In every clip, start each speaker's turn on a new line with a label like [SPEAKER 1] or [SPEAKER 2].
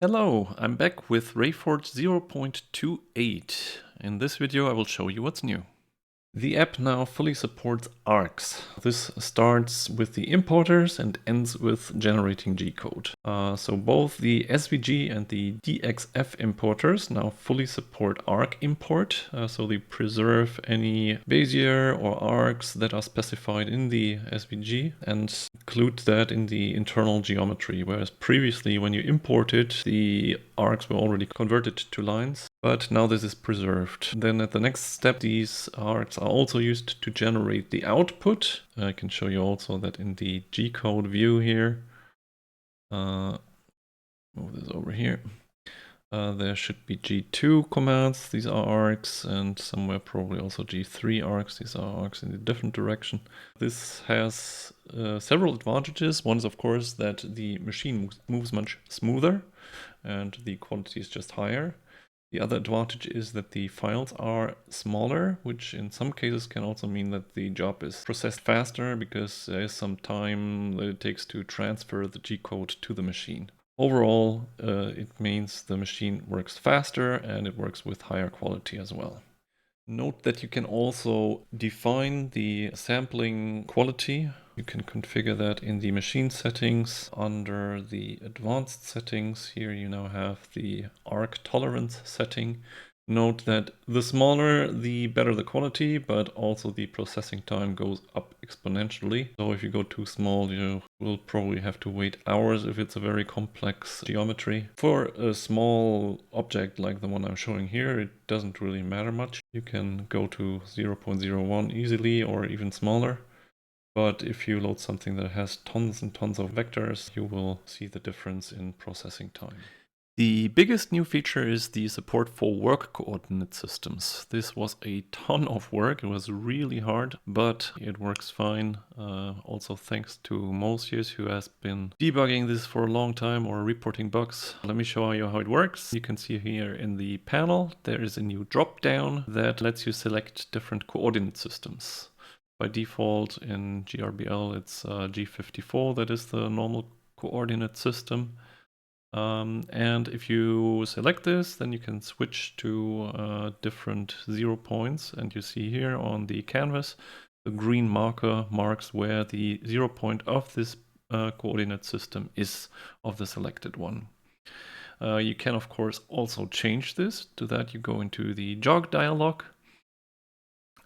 [SPEAKER 1] Hello, I'm back with Rayforge 0.28. In this video I will show you what's new. The app now fully supports arcs. This starts with the importers and ends with generating G-code. So both the SVG and the DXF importers now fully support arc import. So they preserve any Bezier or arcs that are specified in the SVG and include that in the internal geometry, whereas previously when you imported, the arcs were already converted to lines. But now this is preserved. Then at the next step, these arcs are also used to generate the output. I can show you also that in the G-code view here. Move this over here. There should be G2 commands. These are arcs, and somewhere probably also G3 arcs. These are arcs in a different direction. This has several advantages. One is, of course, that the machine moves much smoother and the quality is just higher. The other advantage is that the files are smaller, which in some cases can also mean that the job is processed faster because there is some time that it takes to transfer the G-code to the machine. Overall, it means the machine works faster and it works with higher quality as well. Note that you can also define the sampling quality. You can configure that in the machine settings. Under the advanced settings, here you now have the arc tolerance setting. Note that the smaller, the better the quality, but also the processing time goes up exponentially. So if you go too small, you will probably have to wait hours if it's a very complex geometry. For a small object like the one I'm showing here, it doesn't really matter much. You can go to 0.01 easily or even smaller. But if you load something that has tons and tons of vectors, you will see the difference in processing time. The biggest new feature is the support for work coordinate systems. This was a ton of work. It was really hard, but it works fine. Also thanks to Mosius, who has been debugging this for a long time or reporting bugs. Let me show you how it works. You can see here in the panel, there is a new drop-down that lets you select different coordinate systems. By default in GRBL, it's G54, that is the normal coordinate system. And if you select this, then you can switch to different 0 points. And you see here on the canvas, the green marker marks where the 0 point of this coordinate system is of the selected one. You can, of course, also change this. To that, you go into the jog dialog.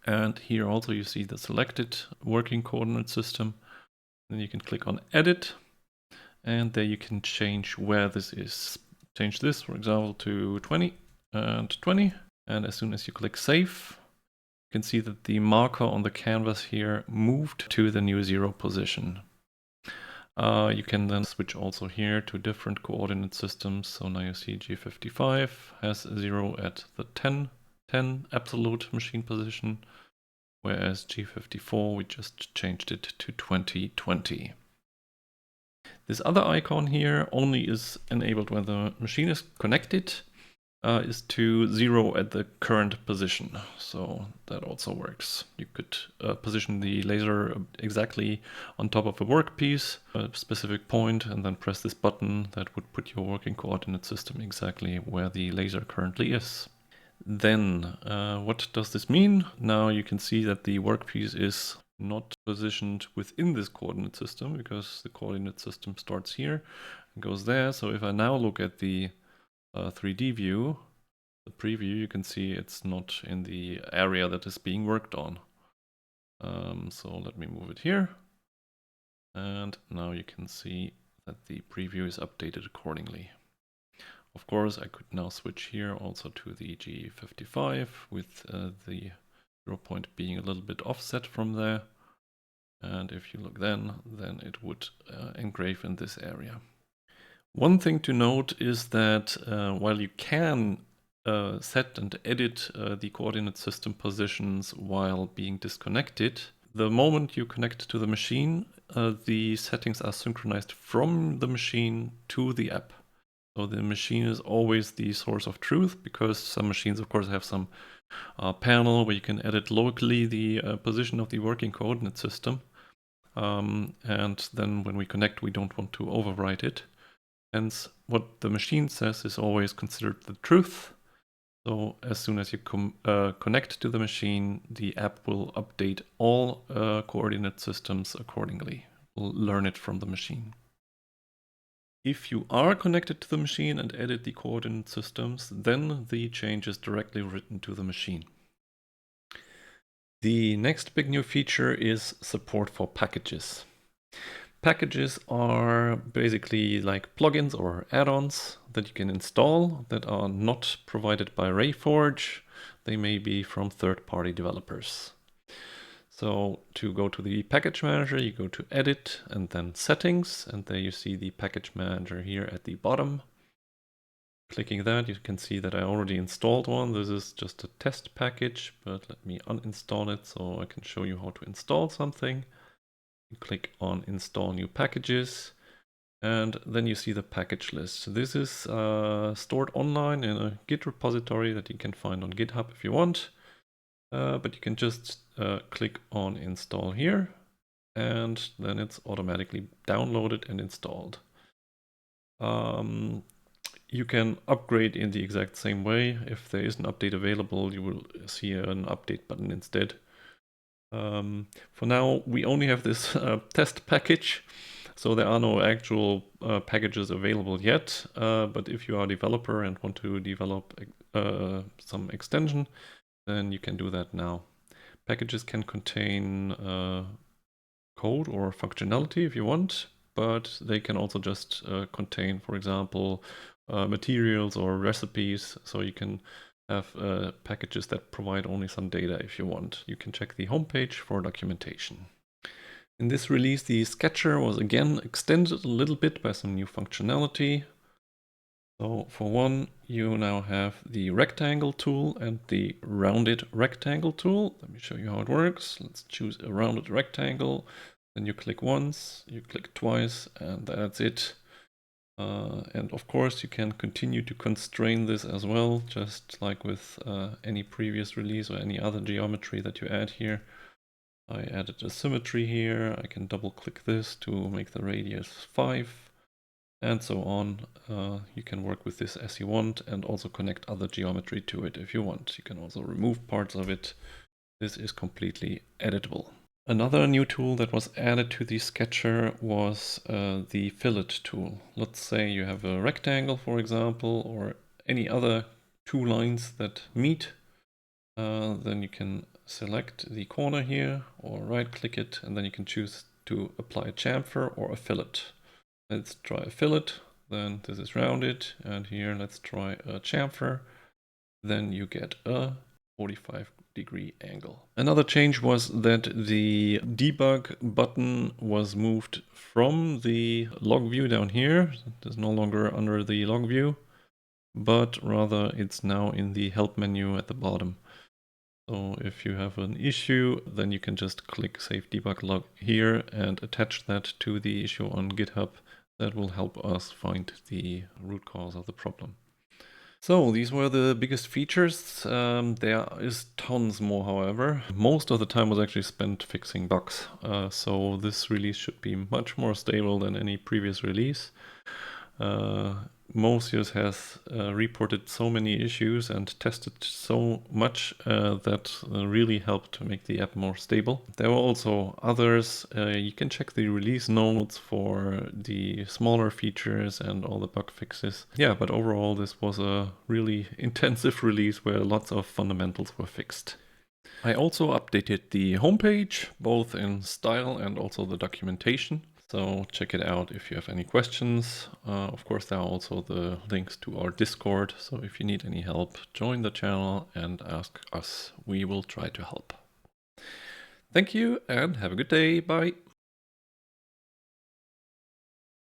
[SPEAKER 1] And here also you see the selected working coordinate system. Then you can click on Edit. And there you can change where this is. Change this, for example, to 20 and 20. And as soon as you click Save, you can see that the marker on the canvas here moved to the new 0 position. You can then switch also here to different coordinate systems. So now you see G55 has 0 at the 10 absolute machine position, whereas G54, we just changed it to 2020. This other icon here only is enabled when the machine is connected, is to 0 at the current position. So that also works. You could position the laser exactly on top of a workpiece, a specific point, and then press this button that would put your working coordinate system exactly where the laser currently is. Then, what does this mean? Now you can see that the workpiece is not positioned within this coordinate system because the coordinate system starts here and goes there. So if I now look at the 3D view, the preview, you can see it's not in the area that is being worked on. So let me move it here. And now you can see that the preview is updated accordingly. Of course, I could now switch here also to the G55 with the 0 point being a little bit offset from there. And if you look then it would engrave in this area. One thing to note is that while you can set and edit the coordinate system positions while being disconnected, the moment you connect to the machine, the settings are synchronized from the machine to the app. So the machine is always the source of truth, because some machines, of course, have some panel where you can edit locally the position of the working coordinate system. And then when we connect, we don't want to overwrite it. Hence, what the machine says is always considered the truth. So as soon as you connect to the machine, the app will update all coordinate systems accordingly. We'll learn it from the machine. If you are connected to the machine and edit the coordinate systems, then the change is directly written to the machine. The next big new feature is support for packages. Packages are basically like plugins or add-ons that you can install that are not provided by Rayforge. They may be from third-party developers. So to go to the package manager, you go to edit and then settings, and there you see the package manager here at the bottom. Clicking that, you can see that I already installed one. This is just a test package, but let me uninstall it so I can show you how to install something. Click on install new packages, and then you see the package list. This is stored online in a Git repository that you can find on GitHub if you want, but you can just click on install here, and then it's automatically downloaded and installed. You can upgrade in the exact same way. If there is an update available, you will see an update button instead. For now, we only have this test package, so there are no actual packages available yet. But if you are a developer and want to develop some extension, then you can do that now. Packages can contain code or functionality if you want, but they can also just contain, for example, materials or recipes, so you can have packages that provide only some data if you want. You can check the homepage for documentation. In this release, the sketcher was again extended a little bit by some new functionality. So for one, you now have the rectangle tool and the rounded rectangle tool. Let me show you how it works. Let's choose a rounded rectangle. Then you click once, you click twice, and that's it. And of course, you can continue to constrain this as well, just like with any previous release or any other geometry that you add here. I added a symmetry here. I can double click this to make the radius 5 and so on. You can work with this as you want and also connect other geometry to it if you want. You can also remove parts of it. This is completely editable. Another new tool that was added to the sketcher was the fillet tool. Let's say you have a rectangle, for example, or any other two lines that meet. Then you can select the corner here or right click it, and then you can choose to apply a chamfer or a fillet. Let's try a fillet, then this is rounded, and here let's try a chamfer. Then you get a 45-degree angle. Another change was that the debug button was moved from the log view down here. It is no longer under the log view, but rather it's now in the help menu at the bottom. So if you have an issue, then you can just click Save Debug Log here and attach that to the issue on GitHub. That will help us find the root cause of the problem. So these were the biggest features. There is tons more, however. Most of the time was actually spent fixing bugs. So this release should be much more stable than any previous release. Mosius has reported so many issues and tested so much that really helped to make the app more stable. There were also others. You can check the release notes for the smaller features and all the bug fixes. Yeah, but overall this was a really intensive release where lots of fundamentals were fixed. I also updated the homepage, both in style and also the documentation. So check it out if you have any questions. Of course, there are also the links to our Discord. So if you need any help, join the channel and ask us. We will try to help. Thank you and have a good day. Bye.